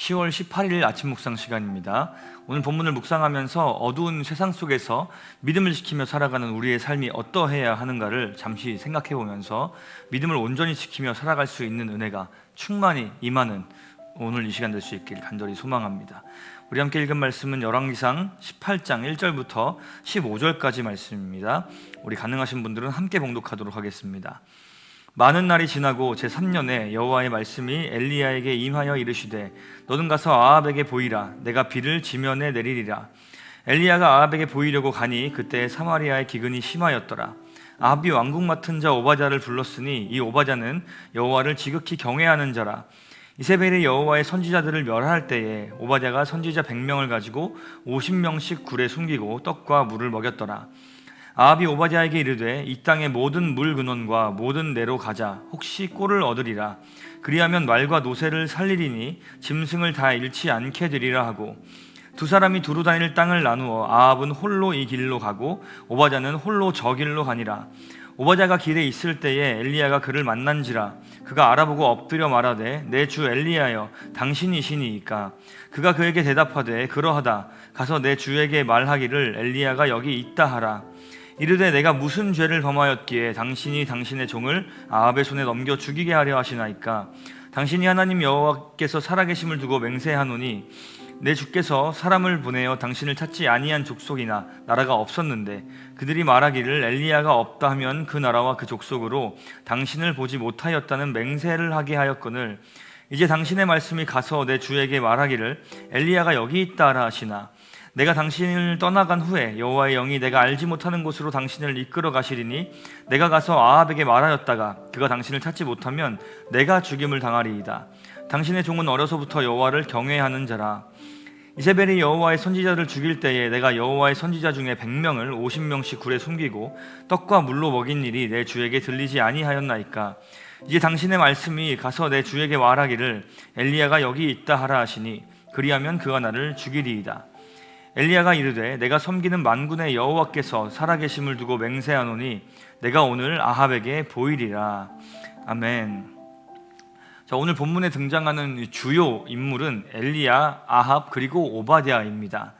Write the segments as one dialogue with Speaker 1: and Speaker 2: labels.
Speaker 1: 10월 18일 아침 묵상 시간입니다. 오늘 본문을 묵상하면서 어두운 세상 속에서 믿음을 지키며 살아가는 우리의 삶이 어떠해야 하는가를 잠시 생각해 보면서 믿음을 온전히 지키며 살아갈 수 있는 은혜가 충만히 임하는 오늘 이 시간 될 수 있길 간절히 소망합니다. 우리 함께 읽은 말씀은 열왕기상 18장 1절부터 15절까지 말씀입니다. 우리 가능하신 분들은 함께 봉독하도록 하겠습니다. 많은 날이 지나고 제3년에 여호와의 말씀이 엘리야에게 임하여 이르시되 너는 가서 아합에게 보이라. 내가 비를 지면에 내리리라. 엘리야가 아합에게 보이려고 가니 그때 사마리아의 기근이 심하였더라. 아합이 왕궁 맡은 자 오바댜를 불렀으니 이 오바댜는 여호와를 지극히 경외하는 자라. 이세벨이 여호와의 선지자들을 멸할 때에 오바댜가 선지자 100명을 가지고 50명씩 굴에 숨기고 떡과 물을 먹였더라. 아합이 오바댜에게 이르되 이 땅의 모든 물 근원과 모든 내로 가자. 혹시 꼴을 얻으리라. 그리하면 말과 노새를 살리리니 짐승을 다 잃지 않게 되리라 하고, 두 사람이 두루 다닐 땅을 나누어 아합은 홀로 이 길로 가고 오바댜는 홀로 저 길로 가니라. 오바댜가 길에 있을 때에 엘리야가 그를 만난지라. 그가 알아보고 엎드려 말하되 내 주 엘리야여 당신이시니이까. 그가 그에게 대답하되 그러하다. 가서 내 주에게 말하기를 엘리야가 여기 있다 하라. 이르되 내가 무슨 죄를 범하였기에 당신이 당신의 종을 아합의 손에 넘겨 죽이게 하려 하시나이까. 당신이 하나님 여호와께서 살아계심을 두고 맹세하노니 내 주께서 사람을 보내어 당신을 찾지 아니한 족속이나 나라가 없었는데 그들이 말하기를 엘리야가 없다 하면 그 나라와 그 족속으로 당신을 보지 못하였다는 맹세를 하게 하였거늘 이제 당신의 말씀이 가서 내 주에게 말하기를 엘리야가 여기 있다 하라 하시나. 내가 당신을 떠나간 후에 여호와의 영이 내가 알지 못하는 곳으로 당신을 이끌어 가시리니 내가 가서 아합에게 말하였다가 그가 당신을 찾지 못하면 내가 죽임을 당하리이다. 당신의 종은 어려서부터 여호와를 경외하는 자라. 이세벨이 여호와의 선지자를 죽일 때에 내가 여호와의 선지자 중에 100명을 50명씩 굴에 숨기고 떡과 물로 먹인 일이 내 주에게 들리지 아니하였나이까. 이제 당신의 말씀이 가서 내 주에게 말하기를 엘리야가 여기 있다 하라 하시니 그리하면 그가 나를 죽이리이다. 엘리야가 이르되 내가 섬기는 만군의 여호와께서 살아계심을 두고 맹세하노니 내가 오늘 아합에게 보이리라. 아멘. 자, 오늘 본문에 등장하는 주요 인물은 엘리야, 아합 그리고 오바댜입니다.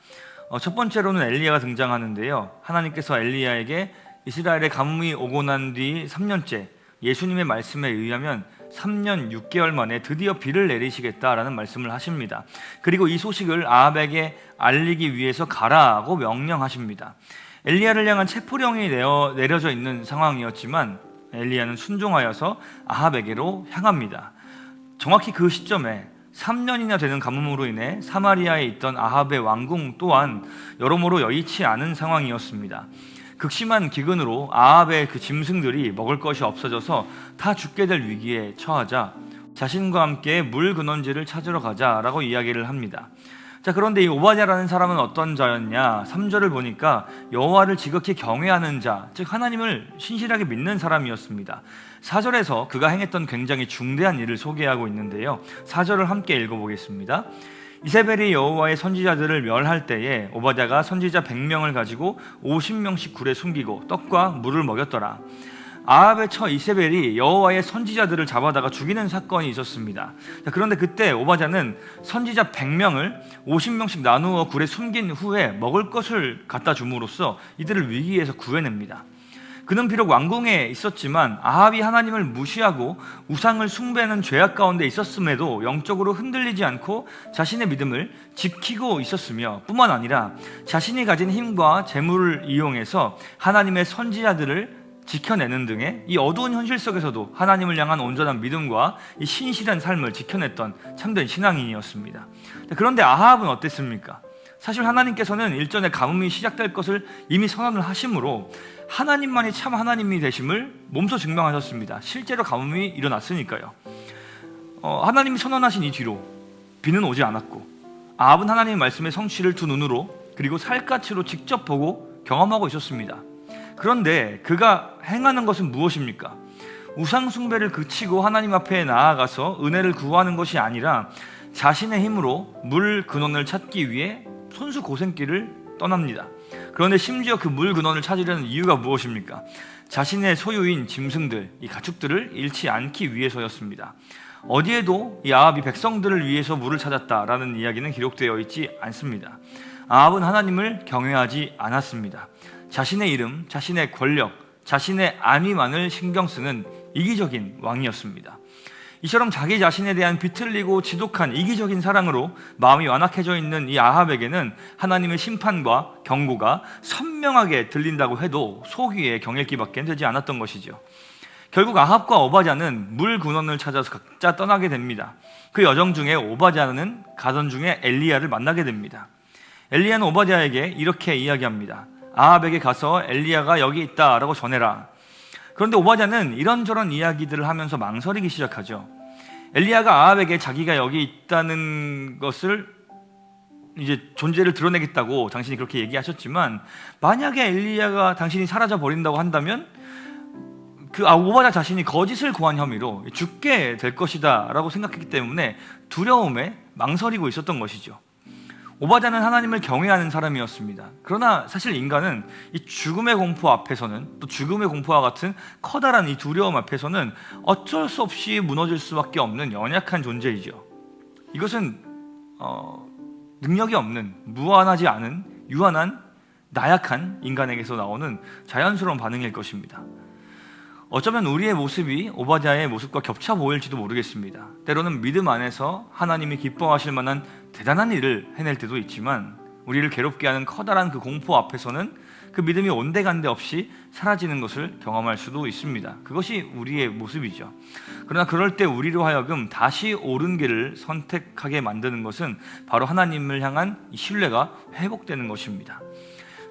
Speaker 1: 첫 번째로는 엘리야가 등장하는데요. 하나님께서 엘리야에게 이스라엘의 가뭄이 오고 난 뒤 3년째 예수님의 말씀에 의하면 3년 6개월 만에 드디어 비를 내리시겠다라는 말씀을 하십니다. 그리고 이 소식을 아합에게 알리기 위해서 가라고 명령하십니다. 엘리야를 향한 체포령이 내려져 있는 상황이었지만 엘리야는 순종하여서 아합에게로 향합니다. 정확히 그 시점에 3년이나 되는 가뭄으로 인해 사마리아에 있던 아합의 왕궁 또한 여러모로 여의치 않은 상황이었습니다. 극심한 기근으로 아합의 그 짐승들이 먹을 것이 없어져서 다 죽게 될 위기에 처하자 자신과 함께 물 근원지를 찾으러 가자라고 이야기를 합니다. 자, 그런데 이 오바댜라는 사람은 어떤 자였냐? 3절을 보니까 여호와를 지극히 경외하는 자, 즉 하나님을 신실하게 믿는 사람이었습니다. 4절에서 그가 행했던 굉장히 중대한 일을 소개하고 있는데요. 4절을 함께 읽어보겠습니다. 이세벨이 여호와의 선지자들을 멸할 때에 오바댜가 선지자 100명을 가지고 50명씩 굴에 숨기고 떡과 물을 먹였더라. 아합의 처 이세벨이 여호와의 선지자들을 잡아다가 죽이는 사건이 있었습니다. 그런데 그때 오바댜는 선지자 100명을 50명씩 나누어 굴에 숨긴 후에 먹을 것을 갖다 줌으로써 이들을 위기에서 구해냅니다. 그는 비록 왕궁에 있었지만 아합이 하나님을 무시하고 우상을 숭배하는 죄악 가운데 있었음에도 영적으로 흔들리지 않고 자신의 믿음을 지키고 있었으며 뿐만 아니라 자신이 가진 힘과 재물을 이용해서 하나님의 선지자들을 지켜내는 등의 이 어두운 현실 속에서도 하나님을 향한 온전한 믿음과 이 신실한 삶을 지켜냈던 참된 신앙인이었습니다. 그런데 아합은 어땠습니까? 사실 하나님께서는 일전에 가뭄이 시작될 것을 이미 선언을 하심으로 하나님만이 참 하나님이 되심을 몸소 증명하셨습니다. 실제로 가뭄이 일어났으니까요. 하나님이 선언하신 이 뒤로 비는 오지 않았고 아합은 하나님의 말씀의 성취를 두 눈으로 그리고 살갗으로 직접 보고 경험하고 있었습니다. 그런데 그가 행하는 것은 무엇입니까? 우상 숭배를 그치고 하나님 앞에 나아가서 은혜를 구하는 것이 아니라 자신의 힘으로 물 근원을 찾기 위해 손수 고생길을 떠납니다. 그런데 심지어 그 물 근원을 찾으려는 이유가 무엇입니까? 자신의 소유인 짐승들, 이 가축들을 잃지 않기 위해서였습니다. 어디에도 이 아합이 백성들을 위해서 물을 찾았다라는 이야기는 기록되어 있지 않습니다. 아합은 하나님을 경외하지 않았습니다. 자신의 이름, 자신의 권력, 자신의 안위만을 신경 쓰는 이기적인 왕이었습니다. 이처럼 자기 자신에 대한 비틀리고 지독한 이기적인 사랑으로 마음이 완악해져 있는 이 아합에게는 하나님의 심판과 경고가 선명하게 들린다고 해도 속위에 경읽기밖에 되지 않았던 것이죠. 결국 아합과 오바댜는 물 근원을 찾아서 각자 떠나게 됩니다. 그 여정 중에 오바댜는 가던 중에 엘리야를 만나게 됩니다. 엘리야는 오바댜에게 이렇게 이야기합니다. 아합에게 가서 엘리야가 여기 있다라고 전해라. 그런데 오바댜는 이런저런 이야기들을 하면서 망설이기 시작하죠. 엘리야가 아합에게 자기가 여기 있다는 것을 이제 존재를 드러내겠다고 당신이 그렇게 얘기하셨지만, 만약에 엘리야가 당신이 사라져 버린다고 한다면 오바댜 자신이 거짓을 고한 혐의로 죽게 될 것이다 라고 생각했기 때문에 두려움에 망설이고 있었던 것이죠. 오바댜는 하나님을 경외하는 사람이었습니다. 그러나 사실 인간은 이 죽음의 공포 앞에서는, 또 죽음의 공포와 같은 커다란 이 두려움 앞에서는 어쩔 수 없이 무너질 수밖에 없는 연약한 존재이죠. 이것은 능력이 없는, 무한하지 않은, 유한한, 나약한 인간에게서 나오는 자연스러운 반응일 것입니다. 어쩌면 우리의 모습이 오바댜의 모습과 겹쳐 보일지도 모르겠습니다. 때로는 믿음 안에서 하나님이 기뻐하실 만한 대단한 일을 해낼 때도 있지만, 우리를 괴롭게 하는 커다란 그 공포 앞에서는 그 믿음이 온데간데 없이 사라지는 것을 경험할 수도 있습니다. 그것이 우리의 모습이죠. 그러나 그럴 때 우리로 하여금 다시 옳은 길을 선택하게 만드는 것은 바로 하나님을 향한 이 신뢰가 회복되는 것입니다.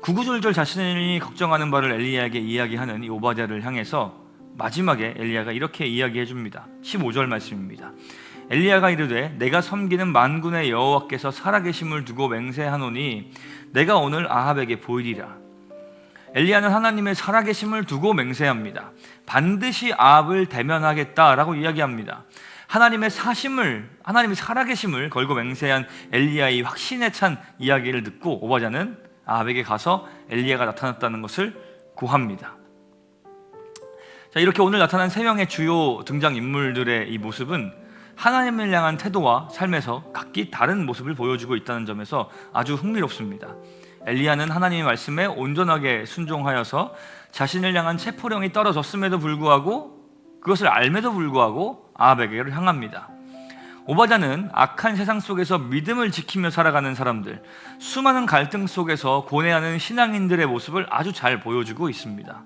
Speaker 1: 구구절절 자신이 걱정하는 바를 엘리야에게 이야기하는 이 오바댜를 향해서 마지막에 엘리야가 이렇게 이야기해 줍니다. 15절 말씀입니다. 엘리야가 이르되 내가 섬기는 만군의 여호와께서 살아계심을 두고 맹세하노니 내가 오늘 아합에게 보이리라. 엘리야는 하나님의 살아계심을 두고 맹세합니다. 반드시 아합을 대면하겠다라고 이야기합니다. 하나님의 살아계심을 걸고 맹세한 엘리야의 확신에 찬 이야기를 듣고 오바댜는 아합에게 가서 엘리야가 나타났다는 것을 고합니다. 자, 이렇게 오늘 나타난 세 명의 주요 등장인물들의 이 모습은 하나님을 향한 태도와 삶에서 각기 다른 모습을 보여주고 있다는 점에서 아주 흥미롭습니다. 엘리야는 하나님의 말씀에 온전하게 순종하여서 자신을 향한 체포령이 떨어졌음에도 불구하고, 그것을 알매도 불구하고 아합에게로 향합니다. 오바댜는 악한 세상 속에서 믿음을 지키며 살아가는 사람들, 수많은 갈등 속에서 고뇌하는 신앙인들의 모습을 아주 잘 보여주고 있습니다.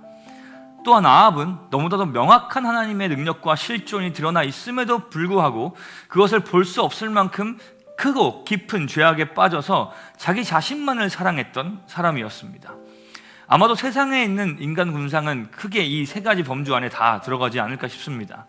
Speaker 1: 또한 아합은 너무나도 명확한 하나님의 능력과 실존이 드러나 있음에도 불구하고 그것을 볼 수 없을 만큼 크고 깊은 죄악에 빠져서 자기 자신만을 사랑했던 사람이었습니다. 아마도 세상에 있는 인간 군상은 크게 이 세 가지 범주 안에 다 들어가지 않을까 싶습니다.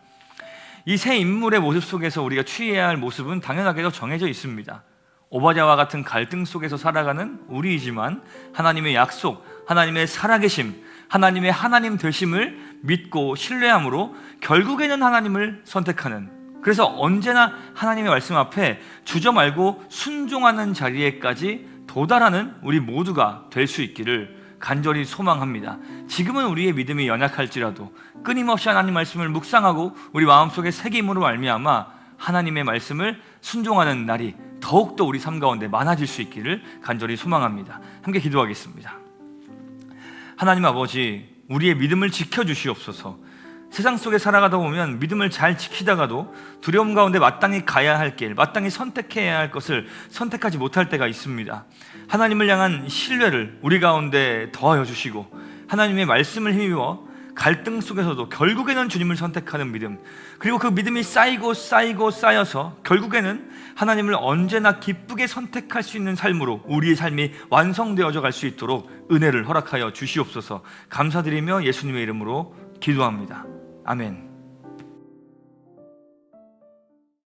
Speaker 1: 이 세 인물의 모습 속에서 우리가 취해야 할 모습은 당연하게도 정해져 있습니다. 오바댜와 같은 갈등 속에서 살아가는 우리이지만 하나님의 약속, 하나님의 살아계심, 하나님의 하나님 되심을 믿고 신뢰함으로 결국에는 하나님을 선택하는, 그래서 언제나 하나님의 말씀 앞에 주저 말고 순종하는 자리에까지 도달하는 우리 모두가 될 수 있기를 간절히 소망합니다. 지금은 우리의 믿음이 연약할지라도 끊임없이 하나님 말씀을 묵상하고 우리 마음속에 새김으로 말미암아 하나님의 말씀을 순종하는 날이 더욱더 우리 삶 가운데 많아질 수 있기를 간절히 소망합니다. 함께 기도하겠습니다. 하나님 아버지, 우리의 믿음을 지켜주시옵소서. 세상 속에 살아가다 보면 믿음을 잘 지키다가도 두려움 가운데 마땅히 가야 할 길, 마땅히 선택해야 할 것을 선택하지 못할 때가 있습니다. 하나님을 향한 신뢰를 우리 가운데 더하여 주시고, 하나님의 말씀을 힘입어 갈등 속에서도 결국에는 주님을 선택하는 믿음, 그리고 그 믿음이 쌓여서 결국에는 하나님을 언제나 기쁘게 선택할 수 있는 삶으로 우리의 삶이 완성되어져 갈 수 있도록 은혜를 허락하여 주시옵소서. 감사드리며 예수님의 이름으로 기도합니다. 아멘.